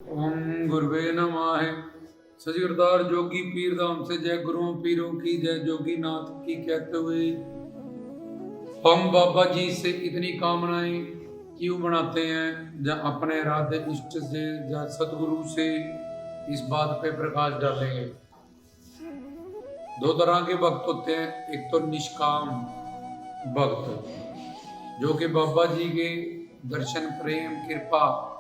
ओम गुरुवे नमः। सजगरदार जोगी पीर धाम से जय गुरुओं पीरों की जय, जोगी नाथ की कहते हुए हम बाबा जी से इतनी कामनाएं क्यों बनाते हैं, या अपने राधे इष्ट से या सतगुरु से, इस बात पे प्रकाश डालेंगे। दो तरह के भक्त होते हैं, एक तो निष्काम भक्त जो कि बाबा जी के दर्शन, प्रेम, कृपा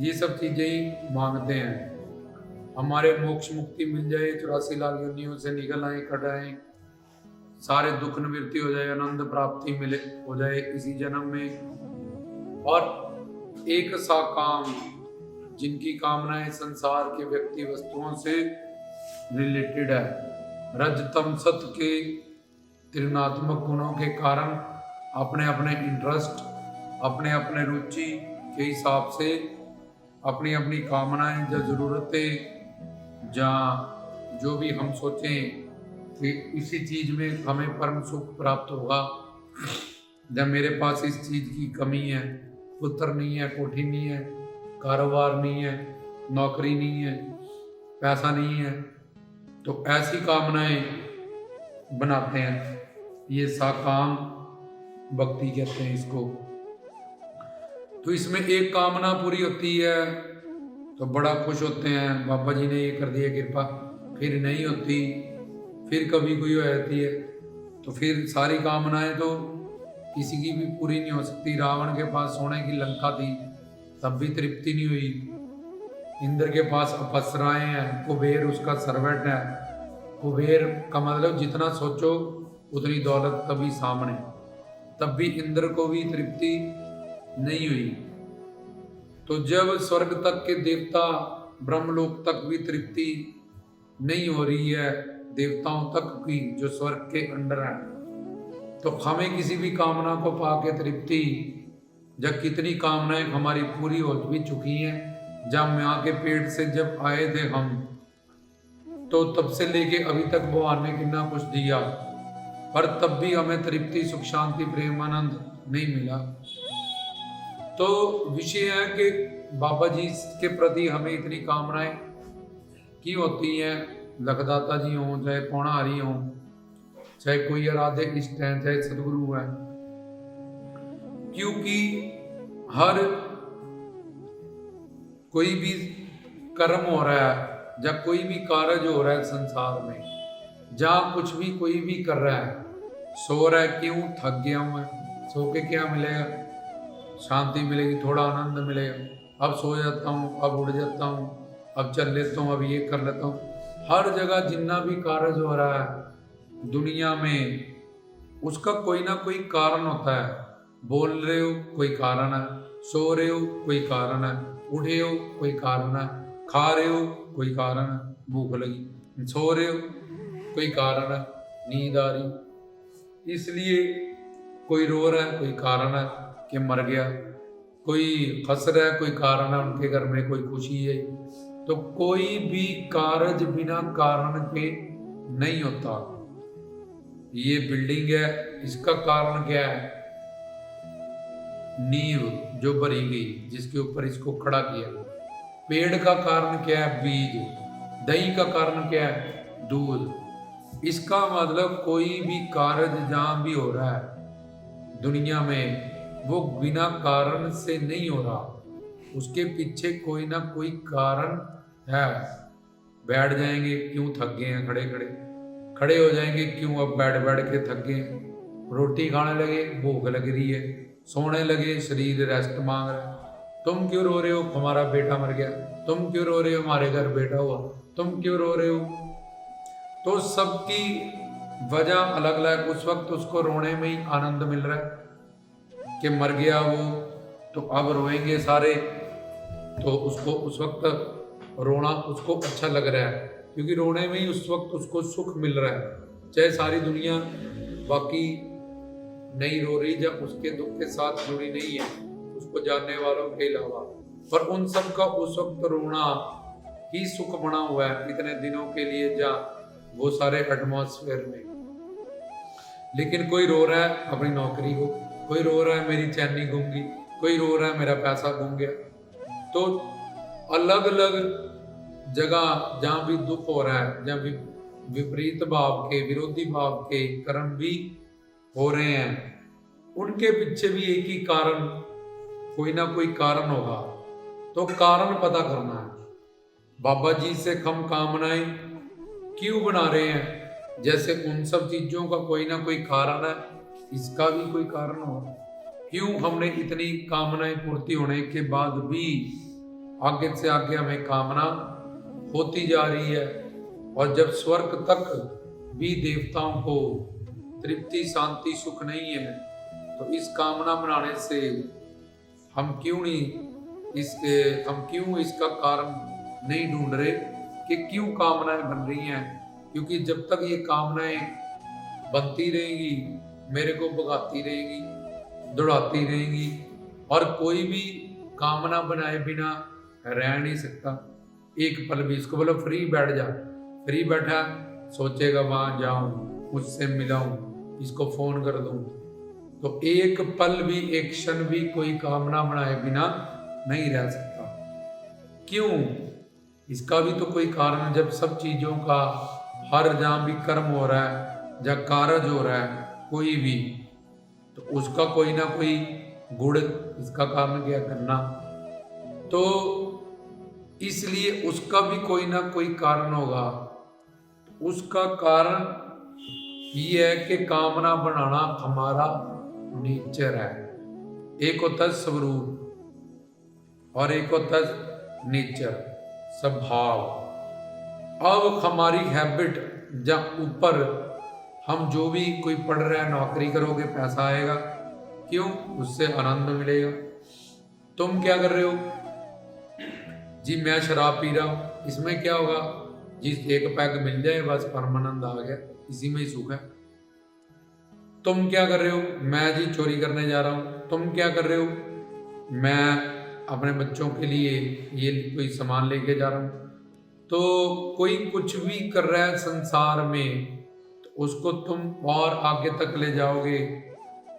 ये सब चीजें ही मांगते हैं। हमारे मोक्ष मुक्ति मिल जाए, 84 लाख योनियों से निकल आए, कट आए, सारे दुख निवृत्ति हो जाए, आनंद प्राप्ति मिले हो जाए इसी जन्म में। और एक सा काम जिनकी कामनाएं संसार के व्यक्ति वस्तुओं से रिलेटेड है, रज तम सत के त्रिगुणात्मक गुणों के कारण अपने अपने इंटरेस्ट, अपने अपने रुचि के हिसाब से अपनी अपनी कामनाएं या ज़रूरतें या जो भी हम सोचें कि इसी चीज़ में हमें परम सुख प्राप्त होगा, जब मेरे पास इस चीज़ की कमी है, पुत्र नहीं है, कोठी नहीं है, कारोबार नहीं है, नौकरी नहीं है, पैसा नहीं है, तो ऐसी कामनाएं बनाते हैं। ये साकाम भक्ति कहते हैं इसको। तो इसमें एक कामना पूरी होती है तो बड़ा खुश होते हैं, बाबा जी ने ये कर दिया कृपा। फिर नहीं होती, फिर कभी कोई हो जाती है, तो फिर सारी कामनाएं तो किसी की भी पूरी नहीं हो सकती। रावण के पास सोने की लंका थी, तब भी तृप्ति नहीं हुई। इंद्र के पास अप्सराएं हैं, कुबेर उसका सर्वेंट है। कुबेर का मतलब जितना सोचो उतनी दौलत कभी सामने, तब भी इंद्र को भी तृप्ति नहीं हुई। तो जब स्वर्ग तक के देवता, ब्रह्मलोक तक भी तृप्ति नहीं हो रही है, देवताओं तक की जो स्वर्ग के अंडर है, तो हमें किसी भी कामना को पाके तृप्ति, जब कितनी कामनाएं हमारी पूरी हो भी चुकी हैं। जब माँ के पेट से जब आए थे हम, तो तब से लेके अभी तक भगवान ने कितना कुछ दिया, पर तब भी हमें तृप्ति, सुख, शांति, प्रेम, आनंद नहीं मिला। तो विषय है कि बाबा जी के प्रति हमें इतनी कामनाएं की होती हैं। लखदाता जी हों, चाहे पौणाहारी हों, चाहे कोई आराध्य इष्ट हैं, चाहे सदगुरु हैं, क्योंकि हर कोई भी कर्म हो रहा है या कोई भी कार्य हो रहा है संसार में, जहाँ कुछ भी कोई भी कर रहा है, सो रहा है क्यों, थक गया हूँ मैं, सो के क्या मिलेगा, शांति मिलेगी, थोड़ा आनंद मिलेगा, अब सो जाता हूँ, अब उड़ जाता हूँ, अब चल लेता हूँ, अब ये कर लेता हूँ। हर जगह जितना भी कार्य हो रहा है दुनिया में, उसका कोई ना कोई कारण होता है। बोल रहे हो कोई कारण है, सो रहे हो कोई कारण है, उठे हो कोई कारण है, खा रहे हो कोई कारण है, भूख लगी, सो रहे हो कोई कारण है, नींद आ रही, इसलिए कोई रो रहा है कोई कारण है कि मर गया, कोई हंस रहा है कोई कारण है, उनके घर में कोई खुशी है। तो कोई भी कार्य बिना कारण के नहीं होता। ये बिल्डिंग है, इसका कारण क्या है, नींव जो भरी गई जिसके ऊपर इसको खड़ा किया। पेड़ का कारण क्या है, बीज। दही का कारण क्या है, दूध। इसका मतलब कोई भी कार्य जहां भी हो रहा है दुनिया में, वो बिना कारण से नहीं हो रहा, उसके पीछे कोई ना कोई कारण है। बैठ जाएंगे क्यों, थक गए हैं, खड़े खड़े खड़े हो जाएंगे क्यों, अब बैठ बैठ के थक गए। रोटी खाने लगे भूख लग रही है, सोने लगे शरीर रेस्ट मांग रहा है। तुम क्यों रो रहे हो, हमारा बेटा मर गया, तुम क्यों रो रहे हो, हमारे घर बेटा हुआ, तुम क्यों रो रहे हो। तो सबकी वजह अलग अलग। उस वक्त उसको रोने में ही आनंद मिल रहा है कि मर गया वो, तो अब रोएंगे सारे, तो उसको उस वक्त रोना उसको अच्छा लग रहा है, क्योंकि रोने में ही उस वक्त उसको सुख मिल रहा है। चाहे सारी दुनिया बाकी नहीं रो रही, जब उसके दुख के साथ जुड़ी नहीं है उसको जानने वालों के अलावा, पर उन सब का उस वक्त रोना ही सुख बना हुआ है इतने दिनों के लिए, जा वो सारे एटमॉस्फेयर में। लेकिन कोई रो रहा है अपनी नौकरी को, कोई रो रहा है मेरी चैनी गुम गई, कोई रो रहा है मेरा पैसा गुम गया। तो अलग अलग जगह जहाँ भी दुख हो रहा है, जहाँ भी विपरीत भाव के, विरोधी भाव के कर्म भी हो रहे हैं, उनके पीछे भी एक ही कारण, कोई ना कोई कारण होगा। तो कारण पता करना है। बाबा जी से हम कामनाएं क्यों बना रहे हैं? जैसे उन सब चीजों का कोई ना कोई कारण है, इसका भी कोई कारण होगा। क्यों हमने इतनी कामनाएं पूर्ति होने के बाद भी आगे से आगे हमें कामना होती जा रही है, और जब स्वर्ग तक भी देवताओं को तृप्ति, शांति, सुख नहीं है, तो इस कामना बनाने से हम क्यों इसका कारण नहीं ढूंढ रहे कि क्यों कामनाएं बन रही हैं? क्योंकि जब तक ये कामनाएं बनती रहेंगी, मेरे को भगाती रहेगी, दौड़ाती रहेंगी, और कोई भी कामना बनाए बिना रह नहीं सकता एक पल भी। इसको बोलो फ्री बैठ जा, फ्री बैठा सोचेगा वहां जाऊं, उससे मिलाऊं, इसको फोन कर दूं, तो एक पल भी, एक क्षण भी कोई कामना बनाए बिना नहीं रह सकता। क्यों? इसका भी तो कोई कारण है। जब सब चीजों का, हर जहां भी कर्म हो रहा है, जहाँ कारज हो रहा है कोई भी, तो उसका कोई ना कोई गुण, इसका काम क्या करना, तो इसलिए उसका भी कोई ना कोई कारण होगा। उसका कारण ये है कि कामना बनाना हमारा नेचर है। एक होता है स्वरूप और एक होता है नेचर, स्वभाव। अब हमारी हैबिट, जहाँ ऊपर हम जो भी कोई पढ़ रहा है, नौकरी करोगे पैसा आएगा, क्यों? उससे आनंद मिलेगा। तुम क्या कर रहे हो? जी मैं शराब पी रहा हूं, इसमें क्या होगा जी? एक पैग मिल जाए बस परमानंद आ गया, इसी में ही सुख है। तुम क्या कर रहे हो? मैं जी चोरी करने जा रहा हूं। तुम क्या कर रहे हो? मैं अपने बच्चों के लिए ये कोई सामान लेके जा रहा हूं। तो कोई कुछ भी कर रहा है संसार में, तो उसको तुम और आगे तक ले जाओगे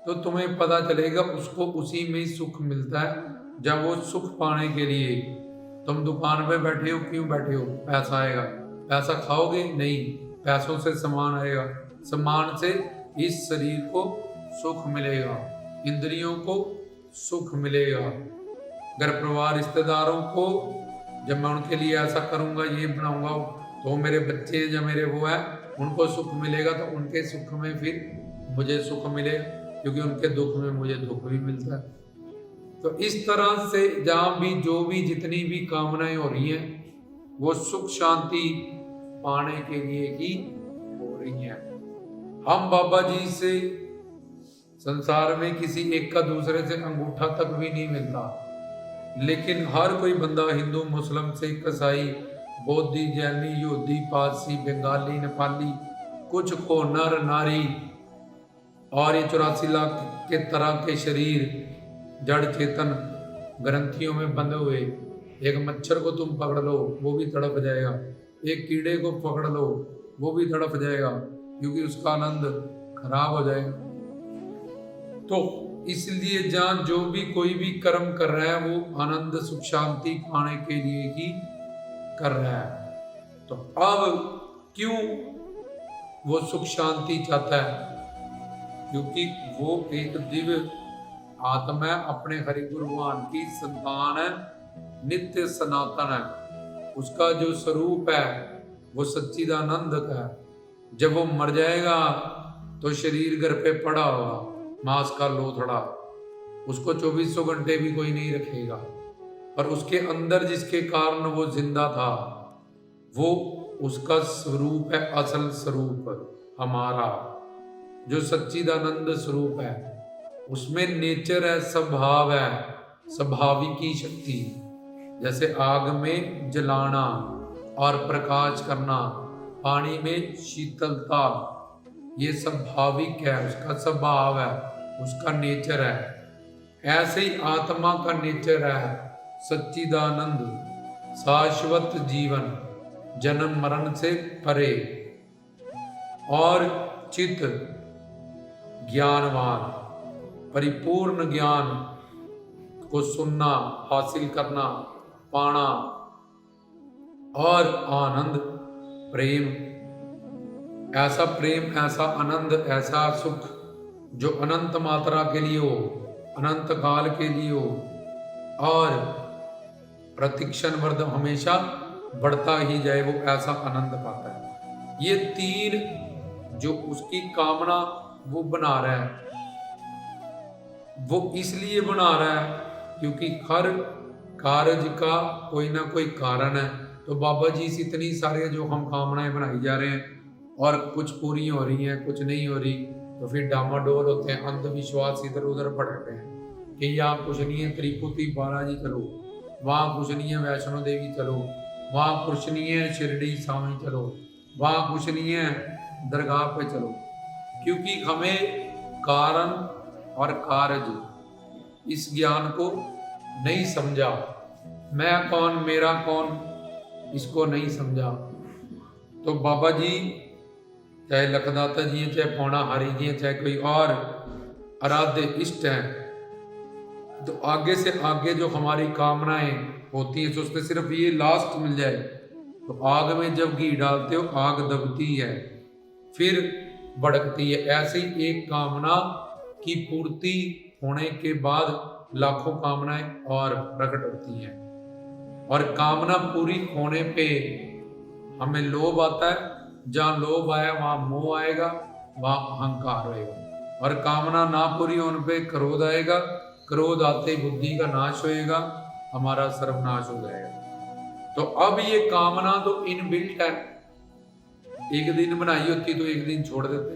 तो तुम्हें पता चलेगा उसको उसी में ही सुख मिलता है। जब वो सुख पाने के लिए तुम दुकान पे बैठे हो, क्यों बैठे हो? पैसा आएगा। पैसा खाओगे? नहीं, पैसों से सामान आएगा, सामान से इस शरीर को सुख मिलेगा, इंद्रियों को सुख मिलेगा, घर परिवार रिश्तेदारों को, जब मैं उनके लिए ऐसा करूंगा, ये बनाऊंगा, तो मेरे बच्चे जो मेरे वो है उनको सुख मिलेगा, तो उनके सुख में फिर मुझे सुख मिलेगा, क्योंकि उनके दुख में मुझे दुख भी मिलता है। तो इस तरह से जहाँ भी जो भी जितनी भी कामनाएं हो रही हैं, वो सुख शांति पाने के लिए ही हो रही हैं। हम बाबा जी से संसार में किसी एक का दूसरे से अंगूठा तक भी नहीं मिलता, लेकिन हर कोई बंदा, हिंदू, मुस्लिम, सिख, ईसाई, बौद्धि, जैनी, यहूदी, पारसी, बंगाली, नेपाली, कुछ को नर नारी, और ये 84 लाख के तरह के शरीर, जड़ चेतन ग्रंथियों में बंधे हुए। एक मच्छर को तुम पकड़ लो वो भी तड़प जाएगा, एक कीड़े को पकड़ लो वो भी तड़प जाएगा, क्योंकि उसका आनंद खराब हो जाएगा। तो इसलिए जहाँ जो भी कोई भी कर्म कर रहा है वो आनंद सुख शांति पाने के लिए ही कर रहा है। तो अब क्यों वो सुख शांति चाहता है? क्योंकि वो एक दिव्य आत्मा है, अपने हरि गुरु भगवान की संतान है, नित्य सनातन है। उसका जो स्वरूप है वो सच्चिदानंद का है। जब वो मर जाएगा तो शरीर घर पे पड़ा होगा, मांस का लोथड़ा, उसको 2400 घंटे भी कोई नहीं रखेगा, पर उसके अंदर जिसके कारण वो जिंदा था, वो उसका स्वरूप है, असल स्वरूप हमारा जो सच्चिदानंद स्वरूप है। उसमें नेचर है, स्वभाव है, स्वाभाविकी शक्ति, जैसे आग में जलाना और प्रकाश करना, पानी में शीतलता, ये स्वाभाविक है, उसका स्वभाव है, उसका नेचर है। ऐसे ही आत्मा का नेचर है सच्चिदानंद, शाश्वत जीवन, जन्म मरण से परे और चित ज्ञानवान, परिपूर्ण ज्ञान को सुनना, हासिल करना, पाना, और आनंद प्रेम, ऐसा आनंद, ऐसा सुख जो अनंत मात्रा के लिए हो, अनंत काल के लिए हो और प्रतिक्षण वर्ध हमेशा बढ़ता ही जाए, वो ऐसा आनंद पाता है। ये तीन जो उसकी कामना वो बना रहा है, वो इसलिए बना रहा है क्योंकि हर कार्य का कोई ना कोई कारण है। तो बाबा जी से इतनी सारे जो हम कामनाएं बनाई जा रहे हैं और कुछ पूरी हो रही हैं, कुछ नहीं हो रही, तो फिर डामाडोल होते हैं, अंधविश्वास इधर उधर भटकते हैं कि यहाँ कुछ नहीं है, त्रिपुटी बालाजी चलो, वहाँ कुछ नहीं है, वैष्णो देवी चलो, वहाँ कुछ नहीं है, शिरडी स्वामी चलो, वहाँ कुछ नहीं है, दरगाह पे चलो। क्योंकि हमें कारण और कार्य इस ज्ञान को नहीं समझा, मैं कौन मेरा कौन, इसको नहीं समझा। तो बाबा जी चाहे लखदाता जी हैं, चाहे पौणाहारी जी हैं, चाहे कोई और आराध्य इष्ट हैं, तो आगे से आगे जो हमारी कामनाएं होती हैं, सोचते सिर्फ ये लास्ट मिल जाए। तो आग में जब घी डालते हो आग दबती है, फिर भड़कती है। ऐसे ही एक कामना की पूर्ति होने के बाद लाखों कामनाएं और प्रकट होती हैं, और कामना पूरी होने पे हमें लोभ आता है। जहाँ लोभ आया वहाँ मोह आएगा, वहाँ अहंकार होएगा, और कामना ना पूरी होने पे क्रोध आएगा, क्रोध आते ही बुद्धि का नाश होएगा, हमारा सर्वनाश हो जाएगा। तो अब ये कामना तो इनबिल्ट है, एक दिन बनाई होती तो एक दिन छोड़ देते,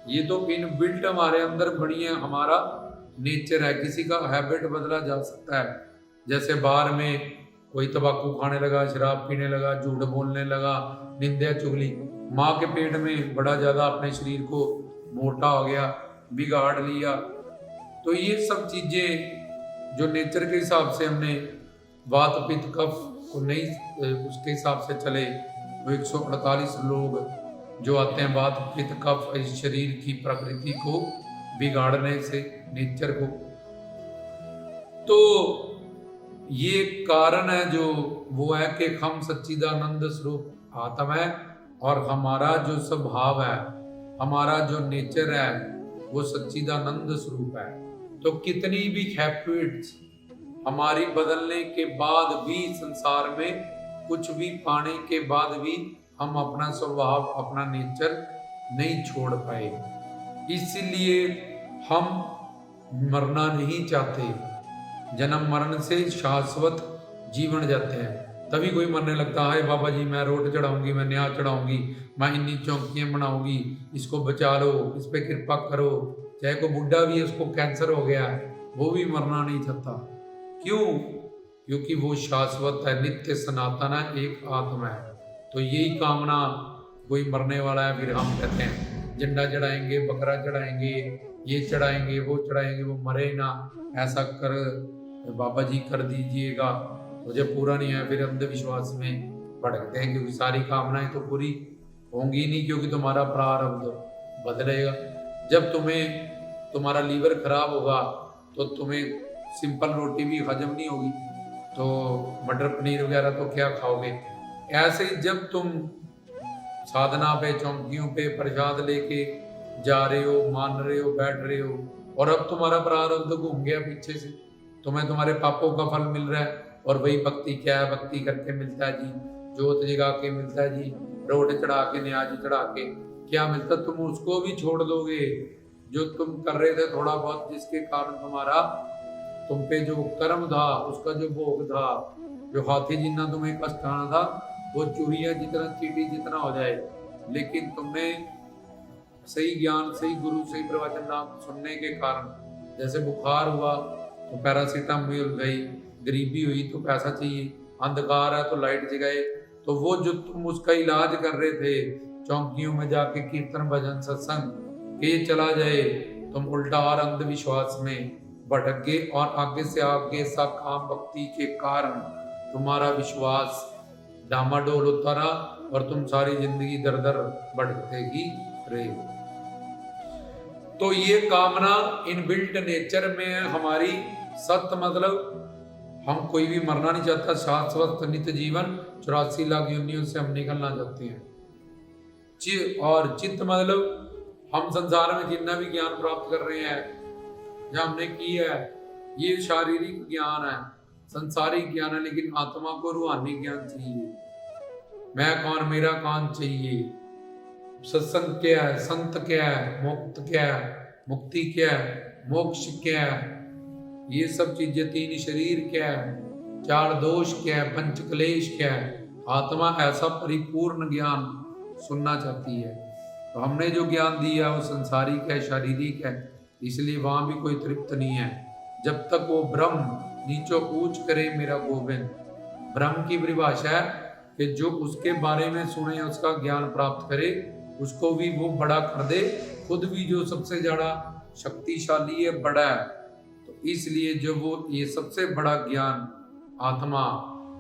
ये तो इनबिल्ट हमारे अंदर बनी है, हमारा नेचर है। किसी का हैबिट बदला जा सकता है, जैसे बाहर में कोई तंबाकू खाने लगा, शराब पीने लगा, झूठ बोलने लगा, निंदा चुगली, माँ के पेट में बड़ा ज्यादा अपने शरीर को मोटा हो गया, बिगाड़ लिया। तो ये सब चीजें जो नेचर के हिसाब से हमने वात पित्त कफ को नहीं उसके हिसाब से चले, वो 148 लोग जो आते हैं वात पित्त कफ इस शरीर की प्रकृति को बिगाड़ने से, नेचर को। तो ये कारण है जो वो है कि हम सच्चिदानंद स्वरूप आत्मा है, और हमारा जो स्वभाव है, हमारा जो नेचर है, वो सच्चिदानंद स्वरूप है। तो कितनी भी हैबिट्स हमारी बदलने के बाद भी, संसार में कुछ भी पाने के बाद भी, हम अपना स्वभाव, अपना नेचर नहीं छोड़ पाए। इसलिए हम मरना नहीं चाहते, जन्म मरण से शाश्वत जीवन जाते हैं। तभी कोई मरने लगता है, बाबा जी मैं रोट चढ़ाऊंगी, मैं न्याय चढ़ाऊंगी, मैं इन्नी चौकियां बनाऊंगी, इसको बचा लो, इस पे कृपा करो। चाहे कोई बुढ़ा भी है, उसको कैंसर हो गया है, वो भी मरना नहीं चाहता। क्यों? क्योंकि वो शाश्वत है, नित्य सनातन है, एक आत्मा है। तो यही कामना, कोई मरने वाला है, फिर हम कहते हैं झंडा चढ़ाएंगे, बकरा चढ़ाएंगे, ये चढ़ाएंगे, वो चढ़ाएंगे, वो मरे ना, ऐसा कर बाबा जी कर दीजिएगा। तो जब पूरा नहीं है फिर अंधविश्वास में भटकते हैं, क्योंकि सारी कामनाएं तो पूरी होंगी नहीं, क्योंकि तुम्हारा प्रारब्ध बदलेगा। जब तुम्हारा लीवर खराब होगा तो तुम्हें सिंपल रोटी भी हजम नहीं होगी, तो मटर पनीर वगैरह तो क्या खाओगे। ऐसे ही जब तुम साधना पे, चौकियों पे प्रसाद लेके जा रहे हो, मान रहे हो, बैठ रहे हो, और अब तुम्हारा प्रारब्ध घूम गया पीछे से, तुम्हें तुम्हारे पापों का फल मिल रहा है। और वही भक्ति क्या है? भक्ति करके मिलता है जी, जोत जगा के मिलता है जी, रोट चढ़ा के, न्याज चढ़ा के क्या मिलता? तुम उसको भी छोड़ दोगे जो तुम कर रहे थे थोड़ा बहुत, जिसके कारण तुम्हारा, तुम पे जो कर्म था, उसका जो भोग था, जो हाथी जितना तुम्हें कष्ट आना था, वो चूहिया जितना, चींटी जितना हो जाए। लेकिन तुमने सही ज्ञान, सही गुरु, सही प्रवचन नाम सुनने के कारण, जैसे बुखार हुआ तो पैरासीटामोल गई, गरीबी हुई तो पैसा चाहिए, अंधकार है तो लाइट जगाए, तो वो जो तुम उसका इलाज कर रहे थे चौकियों में जाके कीर्तन भजन सत्संग, ये चला जाए, तुम उल्टा और अंधविश्वास में भटक गए, और आगे से आगे काम भक्ति के कारण तुम्हारा विश्वास डामाडोल होता रहा, और तुम सारी जिंदगी दर दर भटकते ही रहे। तो ये कामना इनबिल्ट नेचर में है हमारी। सत्य मतलब हम कोई भी मरना नहीं चाहता, शाश्वत नित्य जीवन 84 लाख योनियों से हम निकलना चाहते हैं। और चित्त मतलब हम संसार में जितना भी ज्ञान प्राप्त कर रहे हैं जो हमने की है, ये शारीरिक ज्ञान है, संसारिक ज्ञान है, लेकिन आत्मा को रूहानी ज्ञान चाहिए। मैं कौन, मेरा कौन चाहिए, सत्संग क्या है, संत क्या है, मुक्त क्या है, मुक्ति क्या है, मोक्ष क्या है, ये सब चीजें, 3 शरीर क्या है, 4 दोष क्या है, 5 क्लेश क्या है। आत्मा ऐसा परिपूर्ण ज्ञान सुनना चाहती है। तो हमने जो ज्ञान दिया वो संसारिक है, शारीरिक है, इसलिए वहां भी कोई तृप्त नहीं है जब तक वो ब्रह्म नीचो ऊंच करे मेरा गोविंद। ब्रह्म की परिभाषा है कि जो उसके बारे में सुने, उसका ज्ञान प्राप्त करे, उसको भी वो बड़ा कर दे, खुद भी जो सबसे ज्यादा शक्तिशाली है, बड़ा है। तो इसलिए जो वो ये सबसे बड़ा ज्ञान आत्मा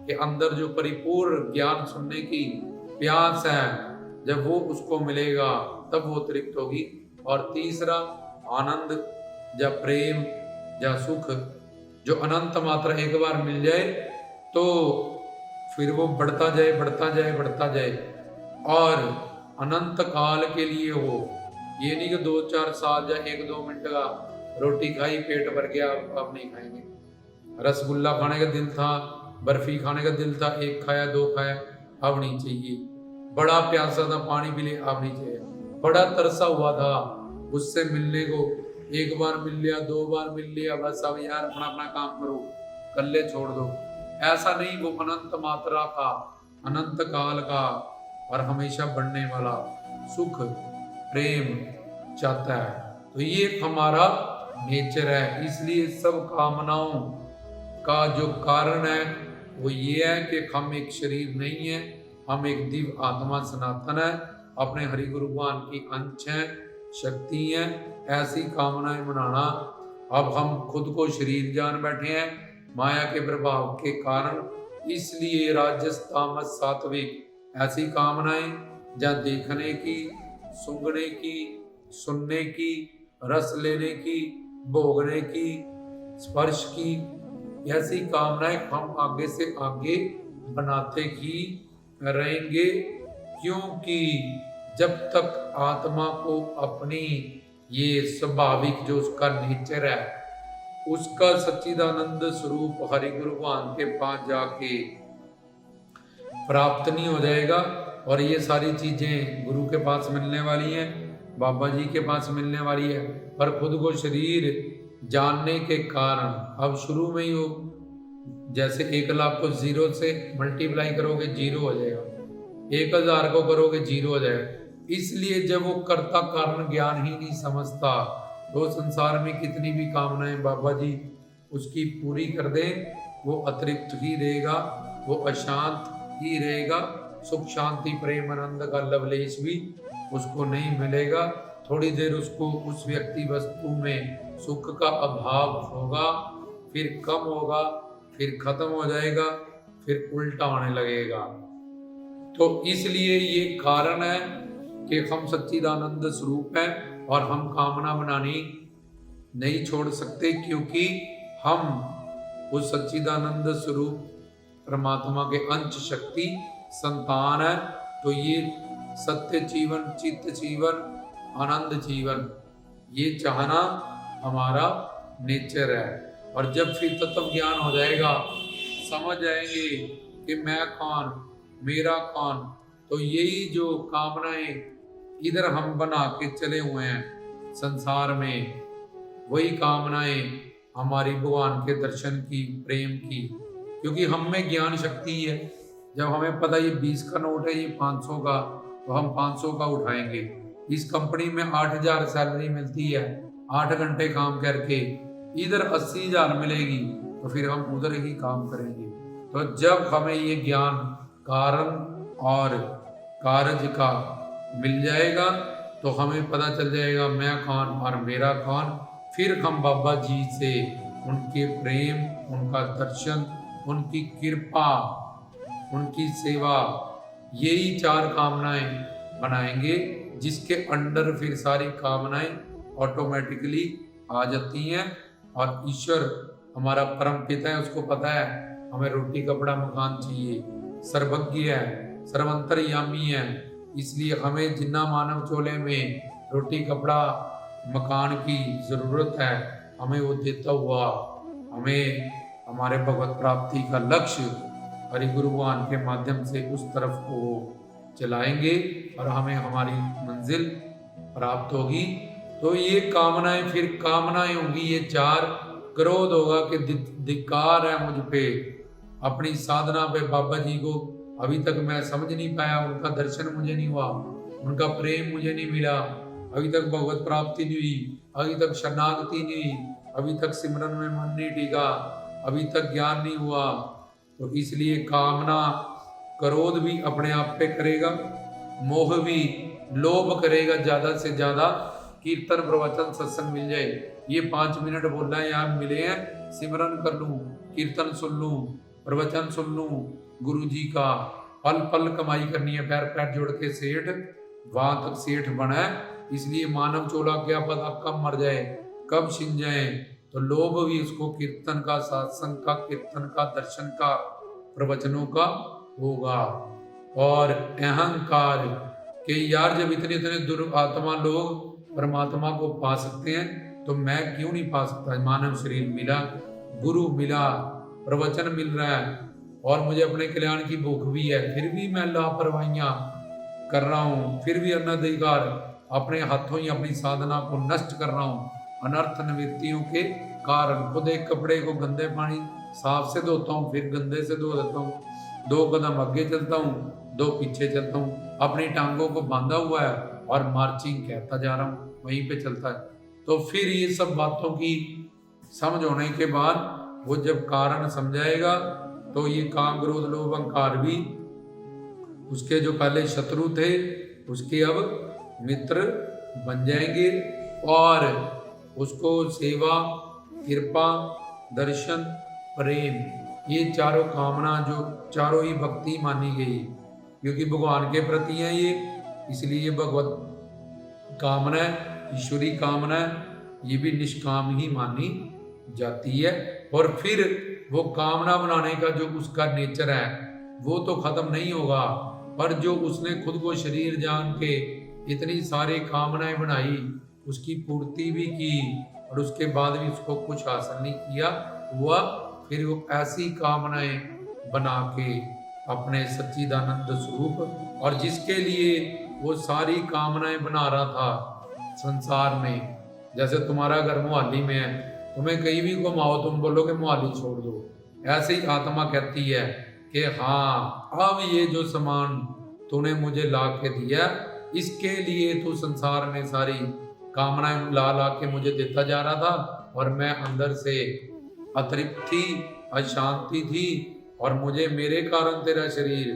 के अंदर जो परिपूर्ण ज्ञान सुनने की प्यास है, जब वो उसको मिलेगा तब वो तृप्त होगी। और तीसरा आनंद या प्रेम या सुख जो अनंत मात्रा एक बार मिल जाए तो फिर वो बढ़ता जाए, बढ़ता जाए, बढ़ता जाए, और अनंत काल के लिए हो। ये नहीं कि 2-4 साल या 1-2 मिनट का रोटी खाई पेट भर गया अब नहीं खाएंगे। रसगुल्ला खाने का दिल था, बर्फी खाने का दिल था, 1 खाया 2 खाया, अब नहीं चाहिए। बड़ा प्यासा था, पानी पी ले, अब नहीं चाहिए। बड़ा तरसा हुआ था उससे मिलने को, 1 बार मिल लिया, 2 बार मिल लिया, बस अब यार अपना अपना काम करो, कल्ले छोड़ दो। ऐसा नहीं, वो अनंत मात्रा का, अनंत काल का और हमेशा बढ़ने वाला सुख प्रेम चाहता है। तो ये हमारा नेचर है। इसलिए सब कामनाओं का जो कारण है वो ये है कि हम एक शरीर नहीं है, हम एक दिव्य आत्मा सनातन है, अपने हरि गुरु भगवान की अंश हैं, शक्ति है। ऐसी कामनाएं मनाना, अब हम खुद को शरीर जान बैठे हैं माया के प्रभाव के कारण, इसलिए राजस तामस सात्विक ऐसी कामनाएं जहाँ देखने की, सूंघने की, सुनने की, रस लेने की, भोगने की, स्पर्श की, ऐसी कामनाएं हम आगे से आगे बनाते ही रहेंगे। क्योंकि जब तक आत्मा को अपनी ये स्वाभाविक जो उसका नेचर है, उसका सच्चिदानंद स्वरूप हरि गुरु भगवान के पास जाके प्राप्त नहीं हो जाएगा। और ये सारी चीजें गुरु के पास मिलने वाली हैं, बाबा जी के पास मिलने वाली है, पर खुद को शरीर जानने के कारण अब शुरू में ही हो, जैसे 1 लाख को 0 से मल्टीप्लाई करोगे 0 हो जाएगा, 1000 को करोगे 0 हो जाएगा। इसलिए जब वो कर्ता कारण ज्ञान ही नहीं समझता तो संसार में कितनी भी कामनाएं बाबा जी उसकी पूरी कर दें, वो अतृप्त ही रहेगा, वो अशांत ही रहेगा। सुख शांति प्रेम आनंद का लवलेश भी उसको नहीं मिलेगा। थोड़ी देर उसको उस व्यक्ति वस्तु में सुख का अभाव होगा, फिर कम होगा, फिर खत्म हो जाएगा, फिर उल्टा होने लगेगा। तो इसलिए ये कारण है कि हम सच्चिदानंद स्वरूप हैं और हम कामना बनानी नहीं छोड़ सकते, क्योंकि हम उस सच्चिदानंद स्वरूप परमात्मा के अंश शक्ति संतान है। तो ये सत्य जीवन, चित्त जीवन, आनंद जीवन, ये चाहना हमारा नेचर है। और जब फिर तत्व ज्ञान हो जाएगा, समझ जाएंगे कि मैं कौन, मेरा कौन, तो यही जो कामनाएं इधर हम बना के चले हुए हैं संसार में, वही कामनाएं हमारी भगवान के दर्शन की, प्रेम की। क्योंकि हम में ज्ञान शक्ति है। जब हमें पता ये 20 का नोट है, ये 500 का, तो हम 500 का उठाएंगे। इस कंपनी में 8000 सैलरी मिलती है, 8 घंटे काम करके, इधर 80,000 मिलेगी, तो फिर हम उधर ही काम करेंगे। तो जब हमें ये ज्ञान कारण और कार्य का मिल जाएगा तो हमें पता चल जाएगा मैं कौन और मेरा कौन। फिर हम बाबा जी से उनके प्रेम, उनका दर्शन, उनकी कृपा, उनकी सेवा, यही 4 कामनाएं बनाएंगे, जिसके अंडर फिर सारी कामनाएं ऑटोमेटिकली आ जाती हैं और ईश्वर हमारा परम पिता है, उसको पता है हमें रोटी कपड़ा मकान चाहिए। सर्वज्ञ है, सर्वंतर्यामी है, इसलिए हमें जिन्ना मानव चोले में रोटी कपड़ा मकान की जरूरत है, हमें वो देता हुआ हमें हमारे भगवत प्राप्ति का लक्ष्य हरि गुरु भगवान के माध्यम से उस तरफ को चलाएंगे और हमें हमारी मंजिल प्राप्त होगी। तो ये कामनाएं, फिर कामनाएं होंगी ये चार। क्रोध होगा कि धिक्कार है मुझ पे, अपनी साधना पे बाबा जी को अभी तक मैं समझ नहीं पाया, उनका दर्शन मुझे नहीं हुआ, उनका प्रेम मुझे नहीं मिला, अभी तक भगवत प्राप्ति नहीं हुई, अभी तक शरणागति नहीं हुई, अभी तक सिमरन में मन नहीं टिका, अभी तक ज्ञान नहीं हुआ। तो इसलिए कामना, क्रोध भी अपने आप पे करेगा, मोह भी, लोभ करेगा ज्यादा से ज्यादा कीर्तन प्रवचन सत्संग मिल जाए, ये 5 मिनट बोलना है यार मिले हैं, सिमरन कर लूं, कीर्तन सुन लूं, प्रवचन सुन लूं गुरु जी का, पल पल कमाई करनी है, पैर पैर जोड़ के सेठ वहां तक सेठ बना है। इसलिए मानव चोला क्या पता कब मर जाए, कब छिन जाए। तो लोभ भी उसको कीर्तन का, सत्संग का, कीर्तन का, दर्शन का, प्रवचनों का होगा। और अहंकार के यार जब इतने इतने दुरात्मा लोग परमात्मा को पा सकते हैं तो मैं क्यों नहीं पा सकता। मानव शरीर मिला, गुरु मिला, प्रवचन मिल रहा है और मुझे अपने कल्याण की भूख भी है, फिर भी मैं लापरवाहियां कर रहा हूँ, फिर भी अनधिकार अपने हाथों ही अपनी साधना को नष्ट कर रहा हूँ अनर्थ निवृत्तियों के कारण। खुद एक कपड़े को गंदे पानी साफ से धोता हूँ, फिर गंदे से धो देता हूँ, 2 कदम आगे चलता हूँ, 2 पीछे चलता हूँ, अपनी टांगों को बांधा हुआ है और मार्चिंग कहता जा रहा हूँ, वहीं पे चलता है। तो फिर ये सब बातों की समझ होने के बाद वो जब कारण समझाएगा तो ये काम क्रोध लोभ अहंकार भी उसके जो पहले शत्रु थे उसके अब मित्र बन जाएंगे और उसको सेवा, कृपा, दर्शन, प्रेम, ये चारों कामना जो चारों ही भक्ति मानी गई, क्योंकि भगवान के प्रति है ये, इसलिए भगवत कामना, ईश्वरी कामना ये भी निष्काम ही मानी जाती है। और फिर वो कामना बनाने का जो उसका नेचर है वो तो खत्म नहीं होगा, पर जो उसने खुद को शरीर जान के इतनी सारी कामनाएं बनाई, उसकी पूर्ति भी की और उसके बाद भी उसको कुछ हासिल नहीं किया हुआ, फिर वो ऐसी कामनाएं बना के अपने सच्चिदानंद स्वरूप, और जिसके लिए वो सारी कामनाएं बना रहा था संसार में, जैसे तुम्हारा घर मोहाली में है, तुम्हें कहीं भी घुमाओ तुम बोलोगे मोहाली छोड़ दो, ऐसे ही आत्मा कहती है कि हाँ अब ये जो सामान तूने मुझे ला के दिया इसके लिए तू संसार में सारी कामनाएं ला ला के मुझे देता जा रहा था और मैं अंदर से अतृप्त थी, अशांति थी और मुझे मेरे कारण तेरा शरीर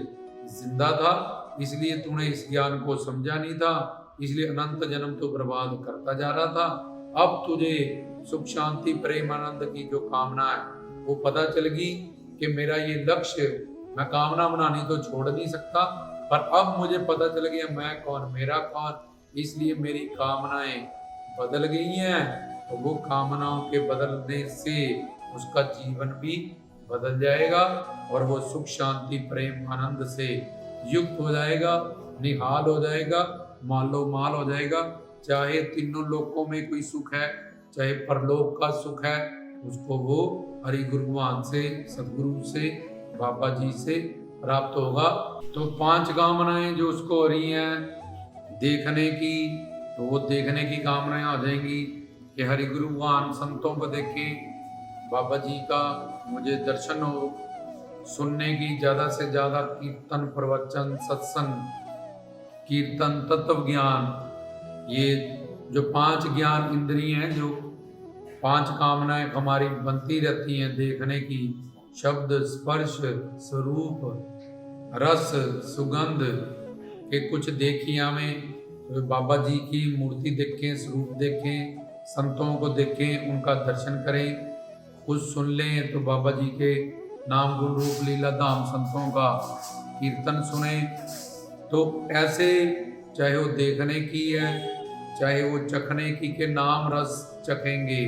जिंदा था, इसलिए तूने इस ज्ञान को समझा नहीं था, इसलिए अनंत जन्म तो बर्बाद करता जा रहा था। अब तुझे सुख शांति प्रेम आनंद की जो कामना है वो पता चल गई कि मेरा ये लक्ष्य, मैं कामना बनानी तो छोड़ नहीं सकता, पर अब मुझे पता चल गया मैं कौन, मेरा कौन, इसलिए मेरी कामनाएं बदल गई हैं। तो वो कामनाओं के बदलने से उसका जीवन भी बदल जाएगा और वो सुख शांति प्रेम आनंद से युक्त हो जाएगा, निहाल हो जाएगा, मालो माल हो जाएगा। चाहे तीनों लोकों में कोई सुख है, चाहे परलोक का सुख है, उसको वो हरि गुरु भगवान से, सदगुरु से, बाबा जी से प्राप्त होगा। तो 5 कामनाएं जो उसको हो रही हैं देखने की, तो वो देखने की कामनाएं आ जाएंगी कि हरि गुरु भगवान संतों को देखे, बाबा जी का मुझे दर्शन हो, सुनने की ज़्यादा से ज़्यादा कीर्तन प्रवचन सत्संग, कीर्तन तत्व ज्ञान, ये जो 5 ज्ञान इंद्रिय हैं, जो 5 कामनाएं हमारी बनती रहती हैं देखने की, शब्द स्पर्श स्वरूप रस सुगंध के कुछ देखिया में तो बाबा जी की मूर्ति देखें, स्वरूप देखें, संतों को देखें, उनका दर्शन करें, कुछ सुन लें तो बाबा जी के नाम गुण रूप लीला धाम संतों का कीर्तन सुने। तो ऐसे चाहे वो देखने की है, चाहे वो चखने की के नाम रस चखेंगे,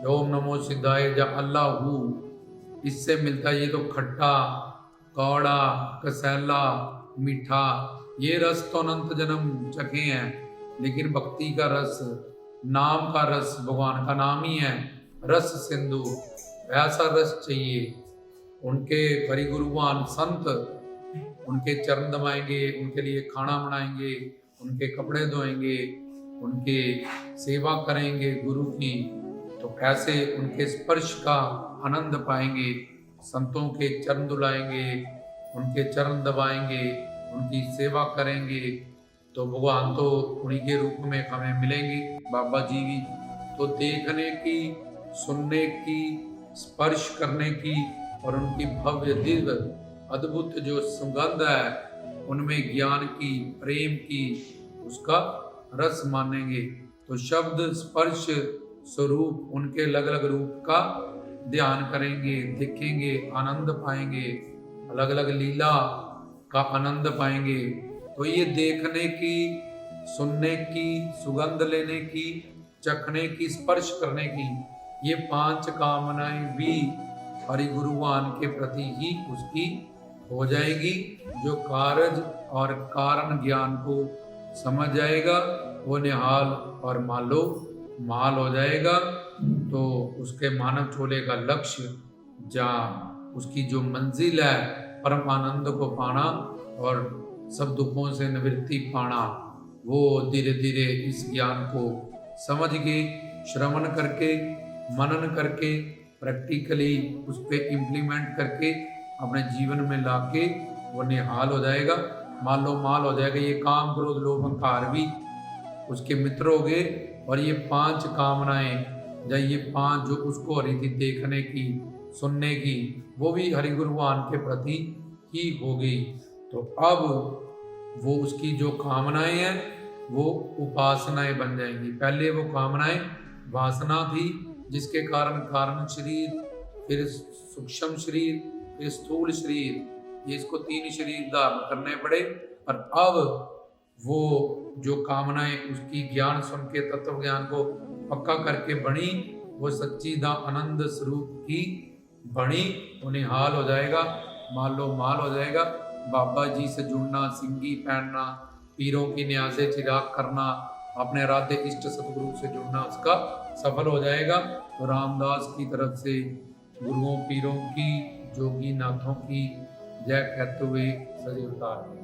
ओम नमो सिद्धाय या अल्लाह हूँ, इससे मिलता है। ये तो खट्टा, कौड़ा, कसैला, मीठा, ये रस तो अनंत जन्म चखे हैं, लेकिन भक्ति का रस, नाम का रस, भगवान का नाम ही है रस सिंधु, ऐसा रस चाहिए। उनके परिगुरुवान संत उनके चरण दबाएंगे, उनके लिए खाना बनाएंगे, उनके कपड़े धोएंगे, उनके सेवा करेंगे गुरु की, तो कैसे उनके स्पर्श का आनंद पाएंगे। संतों के चरण दुलाएंगे, उनके चरण दबाएंगे, उनकी सेवा करेंगे, तो भगवान तो उन्हीं के रूप में हमें मिलेंगे। बाबा जी भी तो देखने की, सुनने की, स्पर्श करने की और उनकी भव्य दिव्य अद्भुत जो सुगंध है, उनमें ज्ञान की, प्रेम की, उसका रस मानेंगे। तो शब्द, स्पर्श, स्वरूप, उनके अलग अलग रूप का ध्यान करेंगे, देखेंगे, आनंद पाएंगे, अलग अलग लीला का आनंद पाएंगे। तो ये देखने की, सुनने की, सुगंध लेने की, चखने की, स्पर्श करने की, ये 5 कामनाएं भी हरि गुरुवान के प्रति ही उसकी हो जाएगी। जो कारज और कारण ज्ञान को समझ जाएगा वो निहाल और मालो माल हो जाएगा। तो उसके मानव चोले का लक्ष्य, जहाँ उसकी जो मंजिल है परम आनंद को पाना और सब दुखों से निवृत्ति पाना, वो धीरे धीरे इस ज्ञान को समझ के, श्रवण करके, मनन करके, प्रैक्टिकली उस पर इम्प्लीमेंट करके अपने जीवन में लाके वो निहाल हो जाएगा, मालो माल हो जाएगा। ये काम, क्रोध, लोभ, अहंकार भी उसके मित्र हो गए, और ये 5 कामनाएं या ये 5 जो उसको हो रही थी देखने की, सुनने की, वो भी हरि गुरुवान के प्रति ही हो गई। तो अब वो उसकी जो कामनाएं हैं वो उपासनाएं बन जाएंगी। पहले वो कामनाएं वासना थी, जिसके कारण कारण शरीर, फिर सूक्ष्म शरीर, फिर स्थूल शरीर, ये इसको 3 शरीर धारण करने पड़े। और अब वो जो कामनाएं उसकी ज्ञान सुन के तत्व ज्ञान को पक्का करके बनी, वो सच्चिदा आनंद स्वरूप की बनी, वो निहाल हो जाएगा, मालो माल हो जाएगा। बाबा जी से जुड़ना, सिंगी पहनना, पीरों की न्यासे चिराग करना, अपने राधे इष्ट सतगुरु से जुड़ना उसका सफल हो जाएगा। तो रामदास की तरफ से गुरुओं पीरों की, जोगी नाथों की जय कहते हुए सजे उतार।